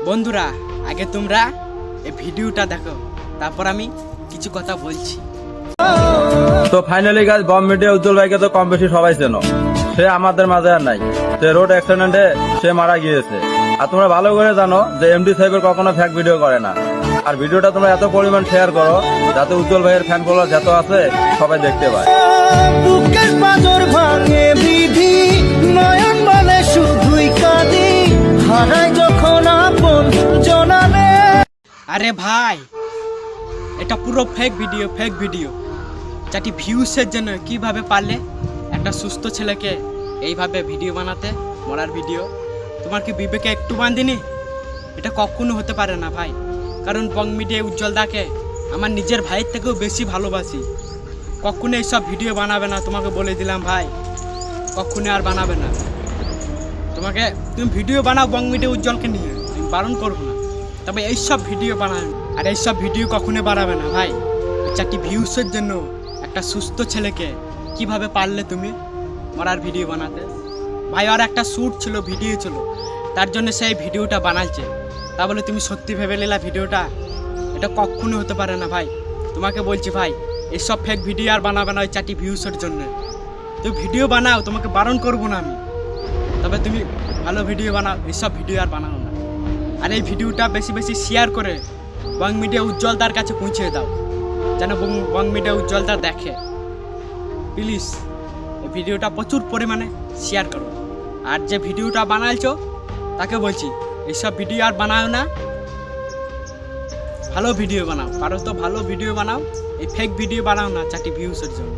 বন্ধুরা আগে তোমরা এই ভিডিওটা দেখো, তারপর আমি কিছু কথা বলছি। তো ফাইনালি গাইস, বম মিডিয়া উজ্জ্বল ভাইকে তো কম বেশি সবাই চেনো। সে আমাদের মাঝে আর নাই। সে রোড অ্যাক্সিডেন্টে সে মারা গিয়েছে। আর তোমরা ভালো করে জানো যে এমডি সাহেবের কখনো ফেক ভিডিও করে না। আর ভিডিওটা তোমরা এত পরিমাণ শেয়ার করো যাতে উজ্জ্বল ভাইয়ের ফ্যান ফলোয়ার যত আছে সবাই দেখতে পায়। বুকের পাঁজর ভাঙে বিধি, নয়ন বলে শুধুই কাঁদি, হারায় যখন আপন জনালে। আরে ভাই, এটা পুরো ফেক ভিডিও। চারটি ভিউসের জন্য কিভাবে পারলে একটা সুস্থ ছেলেকে এইভাবে ভিডিও বানাতে, মরার ভিডিও? তোমার কি বিবেকে একটু বাঁধেনি? এটা কখনো হতে পারে না ভাই। কারণ বং মিডিয়া উজ্জ্বল দাকে আমার নিজের ভাইয়ের থেকেও বেশি ভালোবাসি। কখনো এইসব ভিডিও বানাবে না, তোমাকে বলে দিলাম ভাই, কখনো আর বানাবে না। তুমি ভিডিও বানাও বং মিডিয়া উজ্জ্বলকে নিয়ে, আমি বারণ করবো না, তবে এইসব ভিডিও বানাবে। আর এইসব ভিডিও কখনো বানাবে না ভাই। চারটি ভিউসের জন্য একটা সুস্থ ছেলেকে কিভাবে পারলে তুমি মরার ভিডিও বানাতে? ভাই আর একটা শ্যুট ছিল, ভিডিও ছিল, তার জন্য সেই ভিডিওটা বানাচ্ছে। তা বলে তুমি সত্যি ভেবে নিলা ভিডিওটা? এটা কখনো হতে পারে না ভাই। তোমাকে বলছি ভাই, এইসব ফেক ভিডিও আর বানাবে না ওই চারটি ভিউসের জন্য। তুমি ভিডিও বানাও, তোমাকে বারণ করবো না আমি, তবে তুমি ভালো ভিডিও বানাও, এইসব ভিডিও আর বানাও না। আর এই ভিডিওটা বেশি বেশি শেয়ার করে বং মিডিয়া উজ্জ্বলদার কাছে পৌঁছে দাও, যেন বং মিডিয়া উজ্জ্বলদার দেখে। প্লিজ এই ভিডিওটা প্রচুর পরিমাণে শেয়ার করো। আর যে ভিডিওটা বানাইছো তাকে বলছি, এইসব ভিডিও আর বানাও না, ভালো ভিডিও বানাও। পারো তো ভালো ভিডিও বানাও, এই ফেক ভিডিও বানাও না চারটি ভিউসের জন্য।